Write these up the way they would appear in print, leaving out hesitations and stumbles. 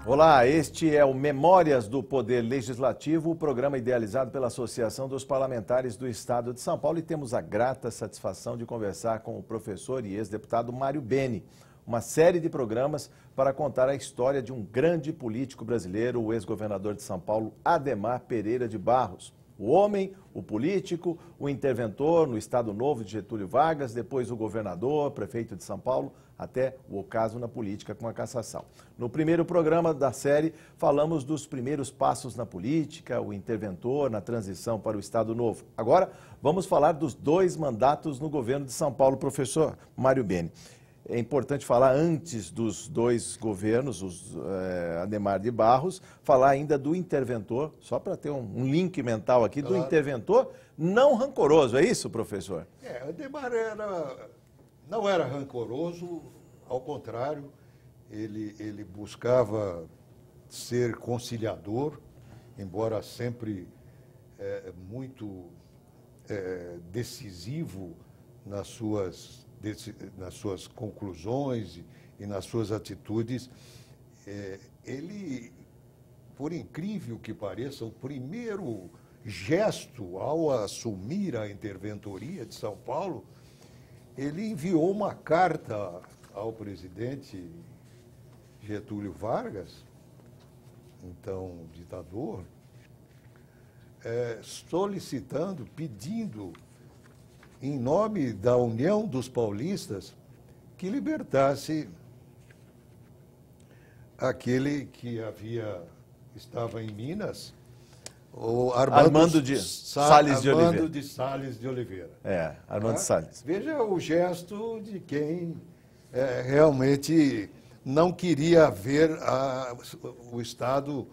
Olá, este é o Memórias do Poder Legislativo, o programa idealizado pela Associação dos Parlamentares do Estado de São Paulo, e temos a grata satisfação de conversar com o professor e ex-deputado Mário Beni. Uma série de programas para contar a história de um grande político brasileiro, o ex-governador de São Paulo, Adhemar Pereira de Barros. O homem, o político, o interventor no Estado Novo de Getúlio Vargas, depois o governador, prefeito de São Paulo, até o ocaso na política com a cassação. No primeiro programa da série, falamos dos primeiros passos na política, o interventor na transição para o Estado Novo. Agora, vamos falar dos 2 mandatos no governo de São Paulo, professor Mário Beni. É importante falar, antes dos 2 governos, Adhemar de Barros, falar ainda do interventor, só para ter um link mental aqui, do interventor não rancoroso, é isso, professor? Adhemar não era rancoroso, ao contrário, ele buscava ser conciliador, embora sempre muito decisivo nas suas conclusões e nas suas atitudes. Ele, por incrível que pareça, o primeiro gesto ao assumir a interventoria de São Paulo, ele enviou uma carta ao presidente Getúlio Vargas, então ditador, solicitando, pedindo, em nome da União dos Paulistas, que libertasse aquele que estava em Minas, o Armando de Salles de Oliveira. Armando de Salles de Oliveira. Armando Salles. Veja o gesto de quem realmente não queria ver o Estado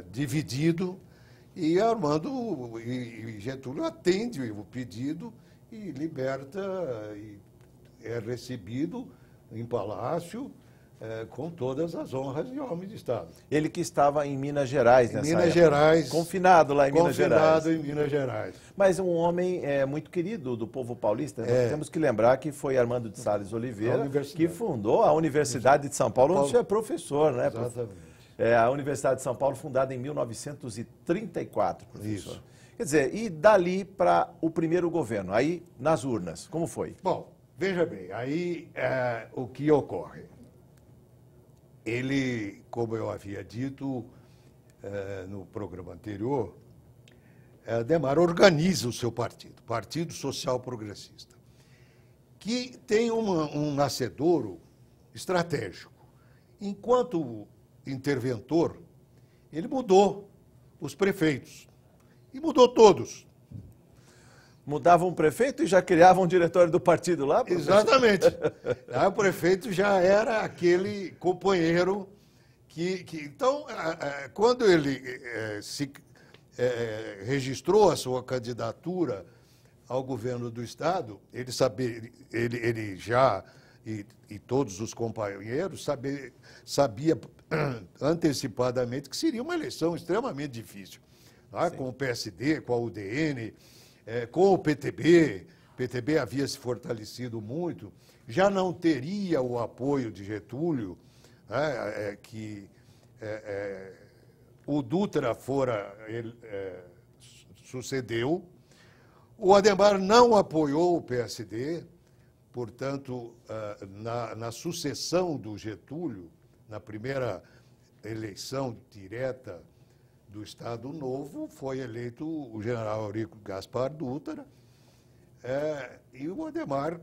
dividido. E Armando e Getúlio atende o pedido e liberta, e é recebido em palácio com todas as honras de homem de Estado. Ele que estava em Minas Gerais nessa época. Minas Gerais. Confinado lá em Minas Gerais. Confinado em Minas Gerais. Mas um homem muito querido do povo paulista. Nós temos que lembrar que foi Armando de Salles Oliveira que fundou a Universidade de São Paulo, onde você é professor, né? Exatamente. A Universidade de São Paulo, fundada em 1934, professor. Isso. Quer dizer, e dali para o primeiro governo, aí nas urnas, como foi? Bom, veja bem, aí o que ocorre? Ele, como eu havia dito no programa anterior, Adhemar organiza o seu partido, Partido Social Progressista, que tem um nascedouro estratégico. Enquanto interventor, ele mudou os prefeitos, e mudou todos. Mudavam um prefeito e já criavam um diretório do partido lá? Professor? Exatamente. O prefeito já era aquele companheiro que então, quando ele registrou a sua candidatura ao governo do Estado, ele já, e todos os companheiros, sabia antecipadamente que seria uma eleição extremamente difícil. Com o PSD, com a UDN, com o PTB. O PTB havia se fortalecido muito, já não teria o apoio de Getúlio, que o Dutra sucedeu. O Adhemar não apoiou o PSD, portanto, na sucessão do Getúlio, na primeira eleição direta do Estado Novo, foi eleito o general Eurico Gaspar Dutra, e o Adhemar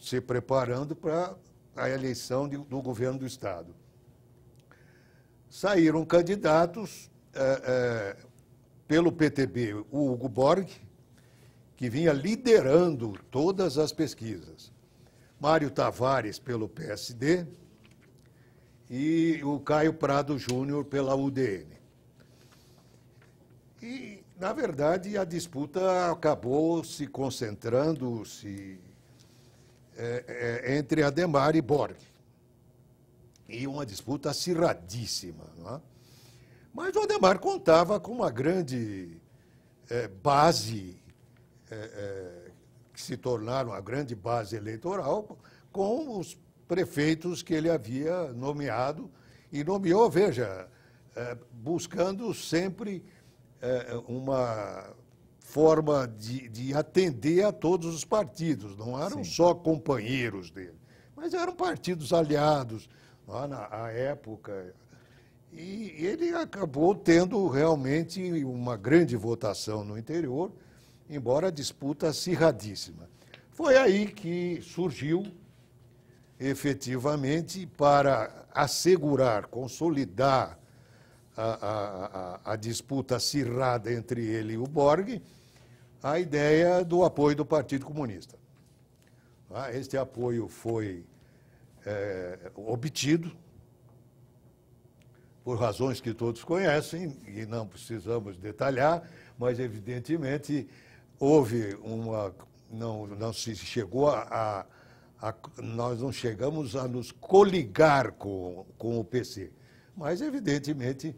se preparando para a eleição do governo do Estado. Saíram candidatos pelo PTB, o Hugo Borg, que vinha liderando todas as pesquisas, Mário Tavares pelo PSD e o Caio Prado Júnior pela UDN. E, na verdade, a disputa acabou se concentrando entre Adhemar e Borg. E uma disputa acirradíssima. Não é? Mas o Adhemar contava com uma grande base, que se tornaram a grande base eleitoral, com os prefeitos que ele havia nomeado E nomeou, veja, buscando sempre uma forma de atender a todos os partidos. Não eram só companheiros dele, mas eram partidos aliados lá na época. E ele acabou tendo realmente uma grande votação no interior, embora a disputa acirradíssima. Foi aí que surgiu, efetivamente, para assegurar, consolidar a disputa acirrada entre ele e o Borg, a ideia do apoio do Partido Comunista. Este apoio foi obtido por razões que todos conhecem, e não precisamos detalhar, mas, evidentemente, houve uma... Não se chegou nós não chegamos a nos coligar com o PC. Mas, evidentemente,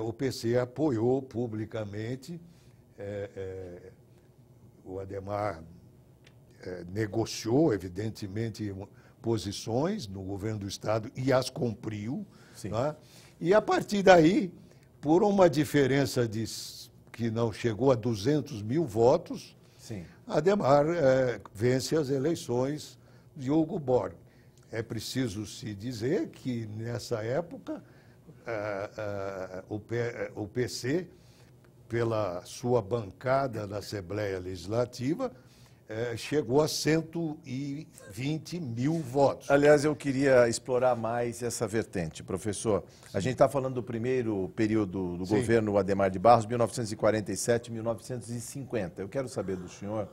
o PC apoiou publicamente, o Adhemar negociou, evidentemente, posições no governo do Estado e as cumpriu. Né? E, a partir daí, por uma diferença que não chegou a 200 mil votos, Adhemar vence as eleições de Hugo Borg. É preciso se dizer que, nessa época, o PC, pela sua bancada na Assembleia Legislativa, chegou a 120 mil votos. Aliás, eu queria explorar mais essa vertente, professor. A gente está falando do primeiro período do governo Adhemar de Barros, 1947 1950. Eu quero saber do senhor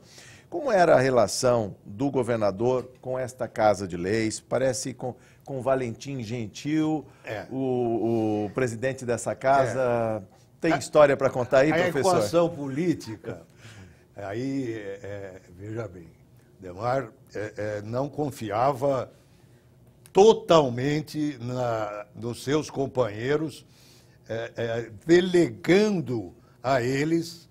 como era a relação do governador com esta Casa de Leis. Parece com Valentim Gentil, o presidente dessa casa. Tem história para contar aí, professor? A equação política... Aí, veja bem, Adhemar não confiava totalmente nos seus companheiros, delegando a eles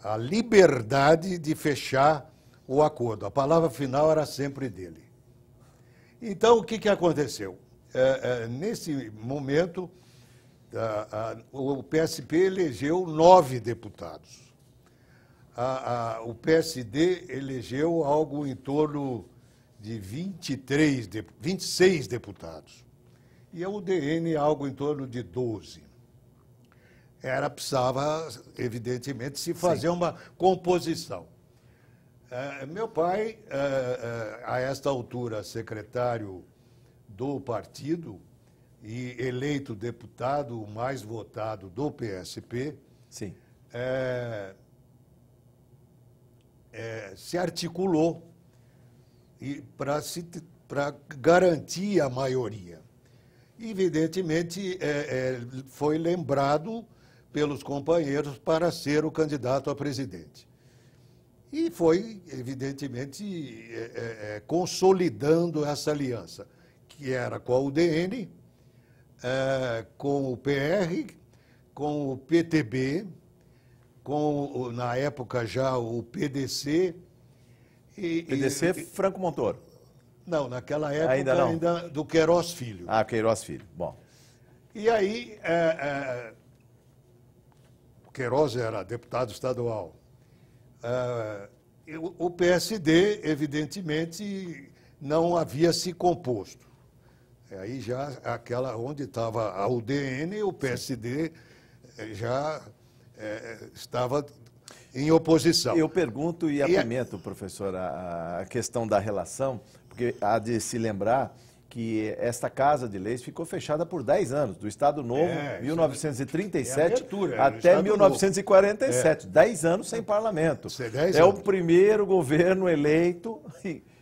a liberdade de fechar o acordo. A palavra final era sempre dele. Então, o que aconteceu? Nesse momento... o PSP elegeu 9 deputados. O PSD elegeu algo em torno de 26 deputados. E a UDN algo em torno de 12. Precisava, evidentemente, se fazer uma composição. Meu pai, a esta altura, secretário do partido, e eleito deputado mais votado do PSP, se articulou para garantir a maioria. Evidentemente, foi lembrado pelos companheiros para ser o candidato a presidente. E foi, evidentemente, consolidando essa aliança, que era com a UDN, com o PR, com o PTB, na época já o PDC. PDC Franco Montoro? Não, naquela época ainda do Queiroz Filho. Queiroz Filho, bom. E aí, Queiroz era deputado estadual. O PSD, evidentemente, não havia se composto. Aí já aquela onde estava a UDN, o PSD já estava em oposição. Eu pergunto e apimento, professor, a questão da relação, porque há de se lembrar que esta Casa de Leis ficou fechada por 10 anos, do Estado Novo, 1937 até 1947. 10 anos sem parlamento. O primeiro governo eleito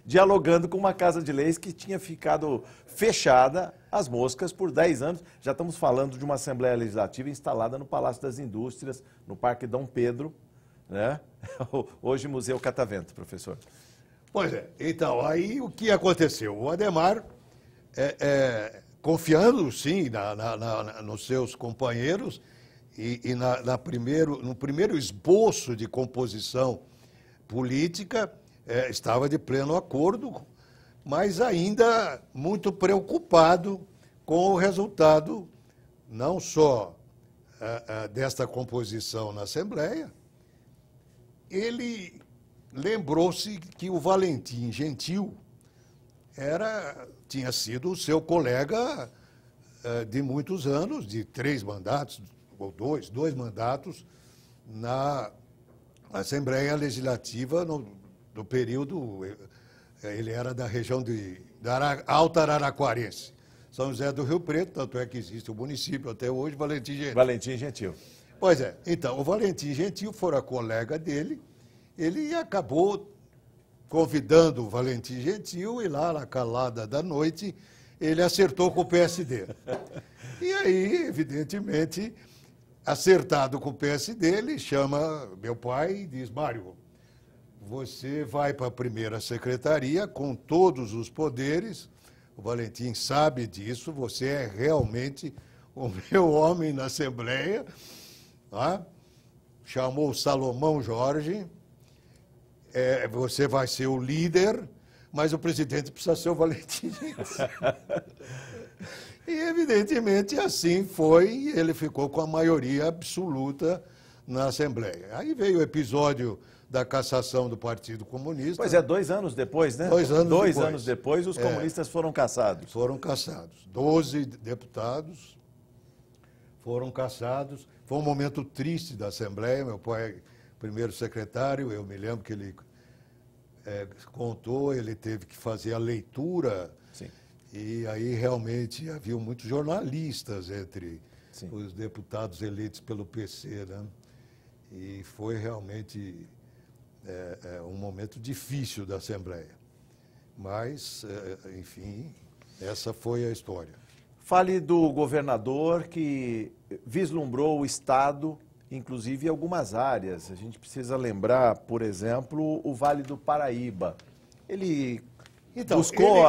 dialogando com uma Casa de Leis que tinha ficado fechada às moscas por 10 anos. Já estamos falando de uma Assembleia Legislativa instalada no Palácio das Indústrias, no Parque Dom Pedro, né? Hoje Museu Catavento, professor. Pois é. Então, aí o que aconteceu? O Adhemar, confiando, sim, nos seus companheiros e no primeiro esboço de composição política, estava de pleno acordo, mas ainda muito preocupado com o resultado, não só desta composição na Assembleia. Ele lembrou-se que o Valentim Gentil tinha sido o seu colega de muitos anos, de 3 mandatos, ou dois mandatos, na Assembleia Legislativa do período. Ele era da região da Alta Araraquarense, São José do Rio Preto, tanto é que existe o município até hoje, Valentim Gentil. Valentim Gentil. Pois é. Então, o Valentim Gentil fora colega dele, ele acabou convidando o Valentim Gentil e lá na calada da noite ele acertou com o PSD. E aí, evidentemente, acertado com o PSD, ele chama meu pai e diz: Mário, você vai para a primeira secretaria com todos os poderes, o Valentim sabe disso, você é realmente o meu homem na Assembleia. Tá? Chamou o Salomão Jorge, você vai ser o líder, mas o presidente precisa ser o Valentim Gentil. E, evidentemente, assim foi, e ele ficou com a maioria absoluta na Assembleia. Aí veio o episódio da cassação do Partido Comunista. Pois é, 2 anos depois, né? 2 anos Dois depois. anos depois, os comunistas foram cassados. Foram cassados. 12 deputados foram cassados. Foi um momento triste da Assembleia. Meu pai, primeiro secretário, eu me lembro que ele contou, ele teve que fazer a leitura. Sim. E aí realmente havia muitos jornalistas entre Sim. os deputados eleitos pelo PC, né? E foi realmente um momento difícil da Assembleia. Mas, enfim, essa foi a história. Fale do governador que vislumbrou o Estado, inclusive em algumas áreas. A gente precisa lembrar, por exemplo, o Vale do Paraíba. Ele buscou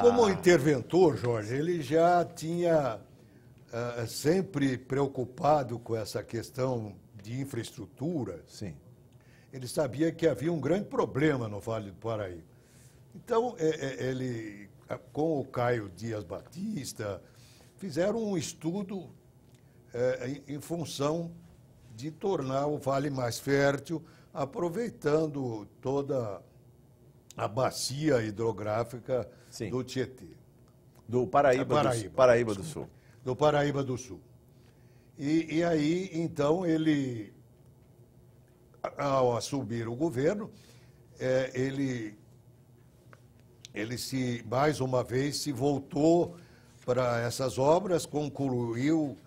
como interventor, Jorge, ele já tinha sempre preocupado com essa questão de infraestrutura. Sim. Ele sabia que havia um grande problema no Vale do Paraíba. Então, ele, com o Caio Dias Batista, fizeram um estudo em função de tornar o vale mais fértil, aproveitando toda a bacia hidrográfica Sim. do Tietê. Do Paraíba do Sul. Do Paraíba do Sul. E aí, então, ele, ao assumir o governo, ele mais uma vez, se voltou para essas obras, concluiu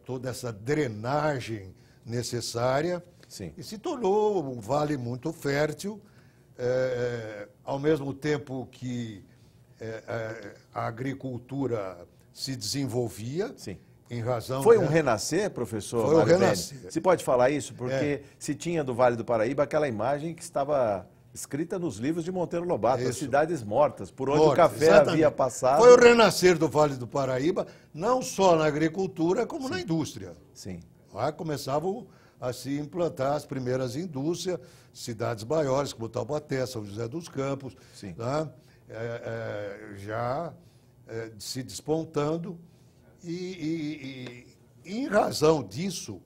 toda essa drenagem necessária. Sim. E se tornou um vale muito fértil, ao mesmo tempo que a agricultura se desenvolvia. Sim. Em razão Foi um renascer, professor? Foi um renascer. Se pode falar isso? Porque se tinha do Vale do Paraíba aquela imagem que estava escrita nos livros de Monteiro Lobato, as cidades mortas, por onde o café havia passado. Foi o renascer do Vale do Paraíba, não só na agricultura, como na indústria. Sim. Lá começavam a se implantar as primeiras indústrias, cidades maiores, como Taubaté, São José dos Campos, Sim. Né? Já se despontando. E em razão disso,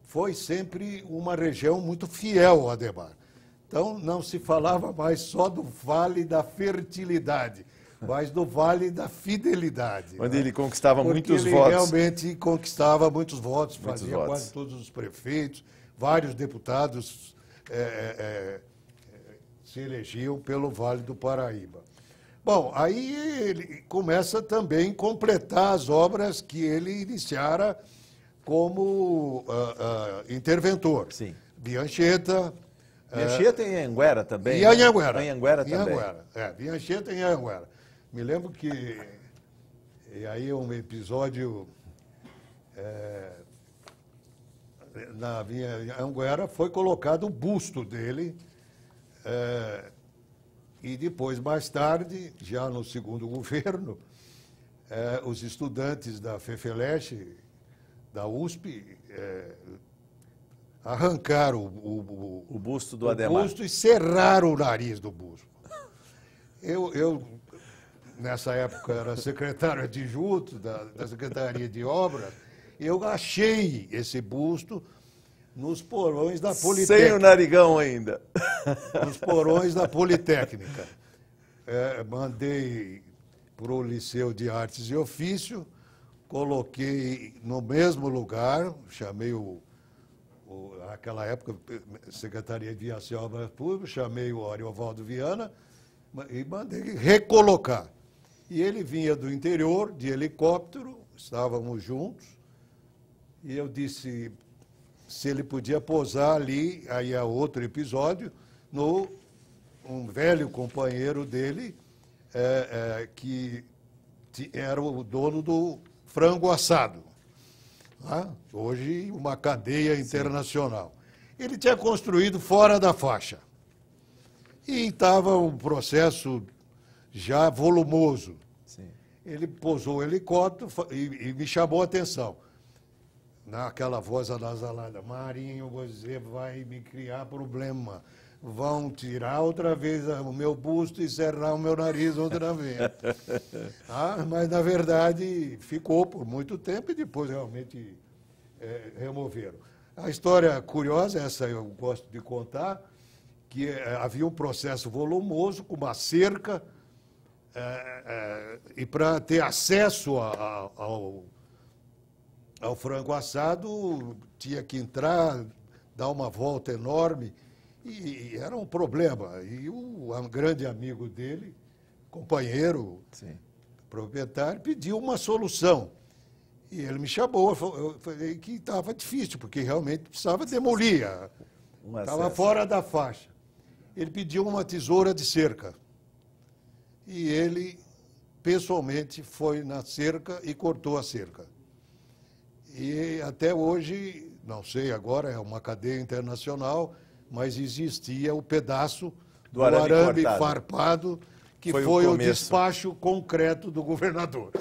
foi sempre uma região muito fiel ao Ademar. Então, não se falava mais só do Vale da Fertilidade, mas do Vale da Fidelidade. Onde ele conquistava muitos ele votos. Realmente conquistava muitos votos, fazia quase todos os prefeitos, vários deputados se elegiam pelo Vale do Paraíba. Bom, aí ele começa também a completar as obras que ele iniciara como interventor. Sim. Biancheta. Biancheta em Anhanguera também. E Anhanguera. Anhanguera também. Biancheta em Anhanguera. Me lembro que, e aí um episódio na Anhanguera, foi colocado o busto dele, e depois, mais tarde, já no segundo governo, os estudantes da FEFELESH, da USP, arrancaram o busto do Ademar. Busto e serraram o nariz do busto. Eu, nessa época, era secretário adjunto da Secretaria de Obras, eu achei esse busto nos porões da Politécnica. Sem o narigão ainda. Nos porões da Politécnica. Mandei para o Liceu de Artes e Ofício, coloquei no mesmo lugar, chamei naquela época, Secretaria de Viação e Obras Públicas, chamei o Ariovaldo Viana e mandei recolocar. E ele vinha do interior, de helicóptero, estávamos juntos, e eu disse se ele podia posar ali, aí é outro episódio, um velho companheiro dele, que era o dono do frango assado. Tá? Hoje, uma cadeia internacional. Sim. Ele tinha construído fora da faixa. E estava um processo já volumoso. Sim. Ele pousou o helicóptero e me chamou a atenção. Naquela voz anasalada: Marinho, você vai me criar problema. Vão tirar outra vez o meu busto e cerrar o meu nariz outra vez. Mas, na verdade, ficou por muito tempo e depois realmente removeram. A história curiosa, essa eu gosto de contar, que havia um processo volumoso com uma cerca e para ter acesso ao frango assado tinha que entrar, dar uma volta enorme. E era um problema. E um grande amigo dele, companheiro, sim, proprietário, pediu uma solução. E ele me chamou, eu falei que estava difícil, porque realmente precisava demolir. Estava fora da faixa. Ele pediu uma tesoura de cerca. E ele, pessoalmente, foi na cerca e cortou a cerca. E até hoje, não sei, agora é uma cadeia internacional, mas existia o pedaço do arame farpado, que foi o despacho concreto do governador.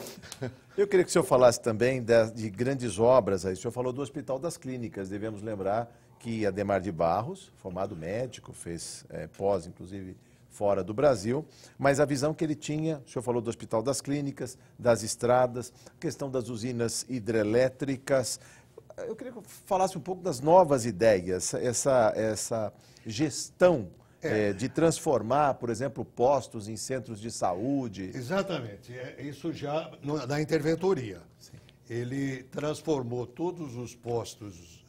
Eu queria que o senhor falasse também de grandes obras. Aí o senhor falou do Hospital das Clínicas. Devemos lembrar que Adhemar de Barros, formado médico, fez pós, inclusive, fora do Brasil, mas a visão que ele tinha, o senhor falou do Hospital das Clínicas, das estradas, a questão das usinas hidrelétricas. Eu queria que falasse um pouco das novas ideias, essa gestão de transformar, por exemplo, postos em centros de saúde. Exatamente, isso já na interventoria. Sim. Ele transformou todos os postos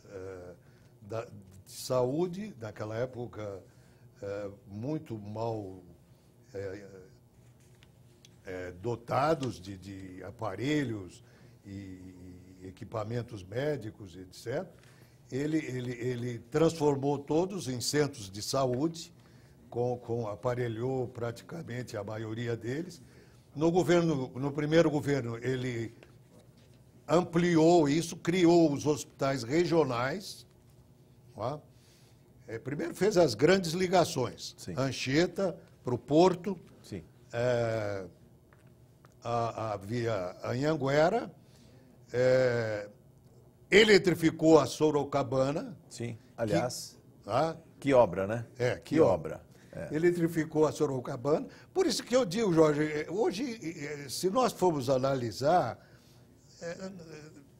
de saúde, naquela época muito mal dotados de aparelhos e equipamentos médicos, etc. Ele transformou todos em centros de saúde, aparelhou praticamente a maioria deles. No primeiro governo, ele ampliou isso, criou os hospitais regionais. Tá? Primeiro fez as grandes ligações, sim, Anchieta para o Porto, sim, via Anhanguera, eletrificou a Sorocabana. Sim, aliás, que obra, né? Que obra. Eletrificou a Sorocabana. Por isso que eu digo, Jorge, hoje, se nós formos analisar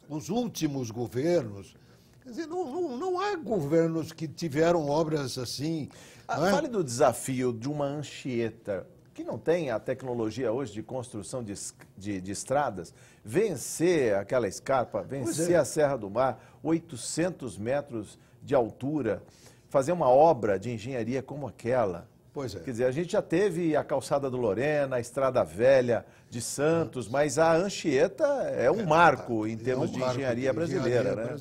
os últimos governos, quer dizer, não há governos que tiveram obras assim. Fale do desafio de uma Anchieta, que não tem a tecnologia hoje de construção de estradas, vencer aquela escarpa, vencer a Serra do Mar, 800 metros de altura, fazer uma obra de engenharia como aquela. Pois é. Quer dizer, a gente já teve a Calçada do Lorena, a Estrada Velha de Santos, mas a Anchieta é um marco em termos de engenharia brasileira, né?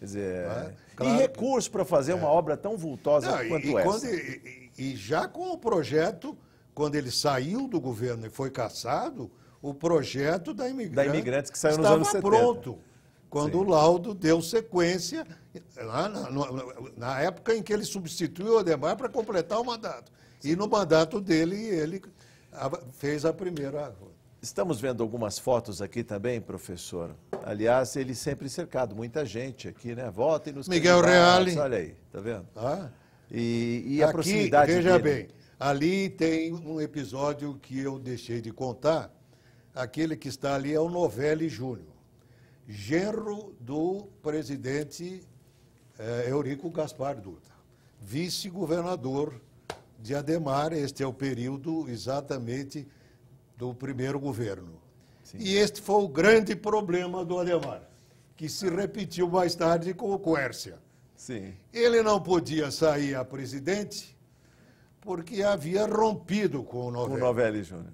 Quer dizer, claro, e recurso para fazer uma obra tão vultosa quanto essa. E já com o projeto, quando ele saiu do governo e foi cassado, o projeto da Imigrantes que saiu nos anos 70. Estava pronto, quando sim, o laudo deu sequência, na época em que ele substituiu o Adhemar para completar o mandato. Sim. E no mandato dele, ele fez a primeira. Estamos vendo algumas fotos aqui também, professor. Aliás, ele sempre cercado, muita gente aqui, né? Votem nos Miguel Reale. Olha aí, tá vendo? Ah. E a proximidade veja dele. bem, Ali tem um episódio que eu deixei de contar. Aquele que está ali é o Novelli Júnior, genro do presidente Eurico Gaspar Dutra, vice-governador de Adhemar. Este é o período exatamente do primeiro governo. Sim. E este foi o grande problema do Adhemar, que se repetiu mais tarde com o Quércia. Sim. Ele não podia sair a presidente porque havia rompido com o Novelli. Com o Novelli Júnior.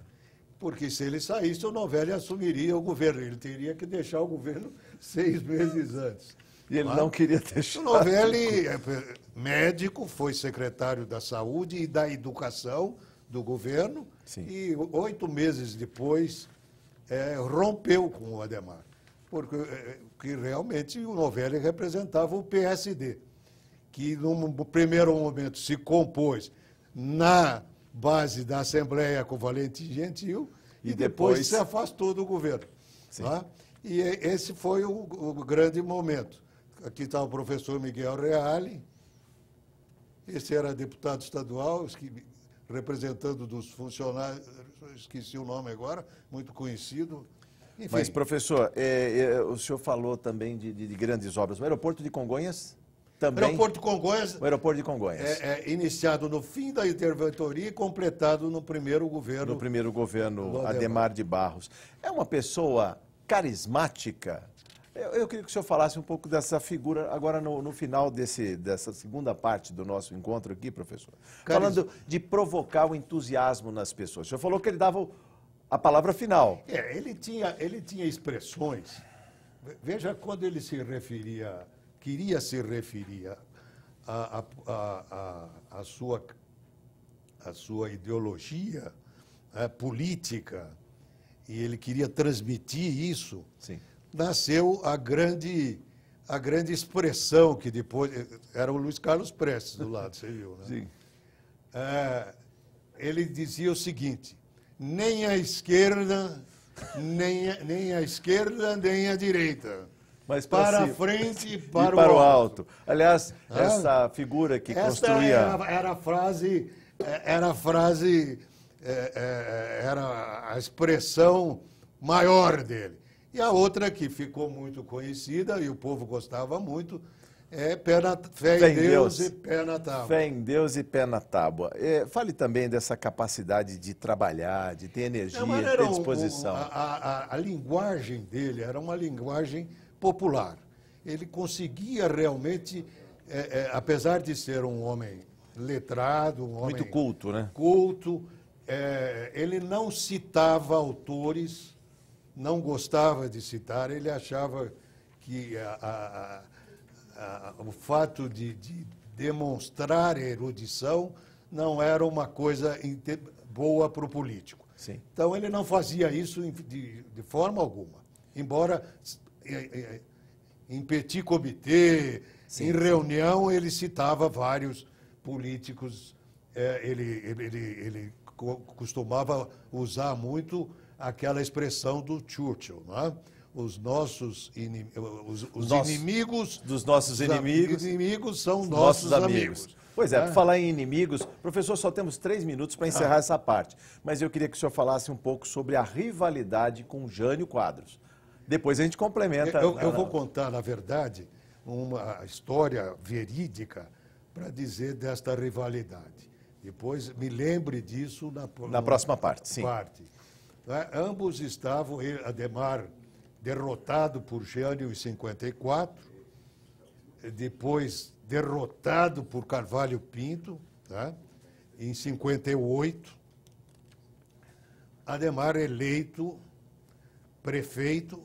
Porque se ele saísse, o Novelli assumiria o governo. Ele teria que deixar o governo 6 meses antes. E ele não queria deixar. O Novelli, médico, foi secretário da Saúde e da Educação do governo. Sim. E 8 meses depois rompeu com o Adhemar. Porque realmente o Novelli representava o PSD, que num primeiro momento se compôs na base da Assembleia com Valentim Gentil e depois se afastou do governo. Tá? E esse foi o grande momento. Aqui está o professor Miguel Reale, esse era deputado estadual, representando dos funcionários, esqueci o nome agora, muito conhecido. Enfim. Mas, professor, o senhor falou também de grandes obras. O aeroporto de Congonhas também? O aeroporto de Congonhas iniciado no fim da interventoria e completado no primeiro governo. No primeiro governo Adhemar de Barros. É uma pessoa carismática. Eu queria que o senhor falasse um pouco dessa figura agora no final dessa segunda parte do nosso encontro aqui, professor. Falando de provocar o entusiasmo nas pessoas. O senhor falou que ele dava a palavra final. Ele tinha expressões. Veja, quando ele queria se referir à sua ideologia política, e ele queria transmitir isso. Sim. Nasceu a grande expressão que depois era o Luiz Carlos Prestes do lado, você viu, né? Sim. Ele dizia o seguinte: nem a esquerda, nem a direita, mas para a frente e para o alto. Aliás, essa figura que construía era a expressão maior dele. E a outra que ficou muito conhecida e o povo gostava muito é fé em Deus e pé na tábua. Fé em Deus e pé na tábua. Fale também dessa capacidade de trabalhar, de ter energia, de ter disposição. A linguagem dele era uma linguagem popular. Ele conseguia realmente, apesar de ser um homem letrado, um homem muito culto, né? Culto, ele não citava autores, não gostava de citar, ele achava que o fato de demonstrar erudição não era uma coisa boa para o político. Sim. Então, ele não fazia isso de forma alguma. Embora em petit comité, em reunião, ele citava vários políticos. Ele costumava usar muito aquela expressão do Churchill, não é? Os inimigos dos nossos inimigos são nossos amigos. Pois é, por falar em inimigos, professor, só temos 3 minutos para encerrar essa parte. Mas eu queria que o senhor falasse um pouco sobre a rivalidade com Jânio Quadros. Depois a gente complementa. Eu vou contar, na verdade, uma história verídica para dizer desta rivalidade. Depois me lembre disso na próxima parte. Sim. Ambos estavam, Adhemar derrotado por Jânio em 54, depois derrotado por Carvalho Pinto, tá? Em 58, Adhemar eleito prefeito,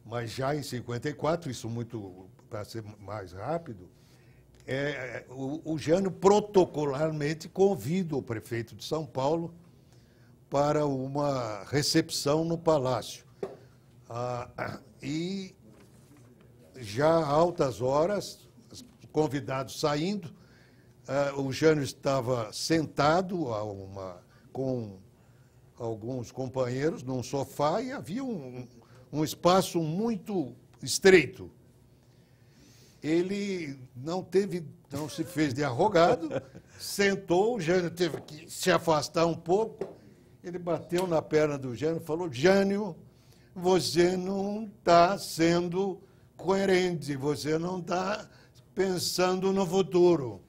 mas já em 54, isso muito para ser mais rápido, o Jânio protocolarmente convida o prefeito de São Paulo para uma recepção no Palácio. E já a altas horas, os convidados saindo, o Jânio estava sentado com alguns companheiros num sofá e havia um espaço muito estreito. ele não se fez de arrogado, sentou, o Jânio teve que se afastar um pouco, ele bateu na perna do Jânio e falou: Jânio, você não está sendo coerente, você não está pensando no futuro.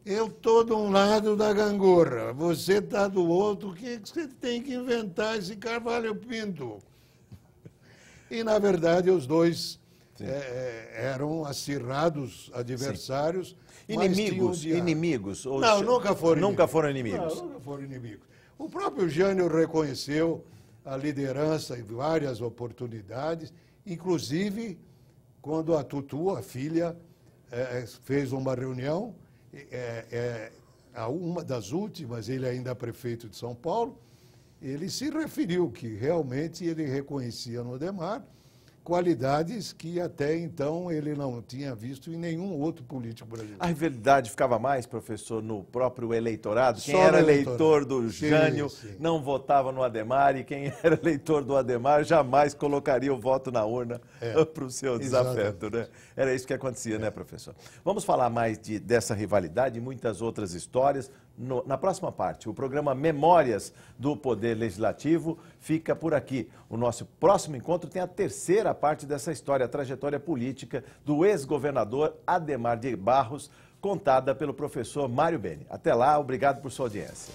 Eu estou de um lado da gangorra, você está do outro, o que você tem que inventar esse Carvalho Pinto? E, na verdade, os dois eram acirrados adversários. Inimigos? Ou não, nunca foram inimigos. Nunca foram inimigos. Não, nunca foram inimigos. O próprio Jânio reconheceu a liderança em várias oportunidades, inclusive quando a Tutu, a filha, fez uma reunião, uma das últimas, ele ainda prefeito de São Paulo, ele se referiu que realmente ele reconhecia no Adhemar qualidades que até então ele não tinha visto em nenhum outro político brasileiro. A rivalidade ficava mais, professor, no próprio eleitorado? Quem Só era no eleitor do Jânio sim. não votava no Adhemar, e quem era eleitor do Adhemar jamais colocaria o voto na urna para o seu desafeto, né? Era isso que acontecia, né, professor? Vamos falar mais dessa rivalidade e muitas outras histórias na próxima parte. O programa Memórias do Poder Legislativo fica por aqui. O nosso próximo encontro tem a terceira parte dessa história, a trajetória política do ex-governador Adhemar de Barros, contada pelo professor Mário Beni. Até lá, obrigado por sua audiência.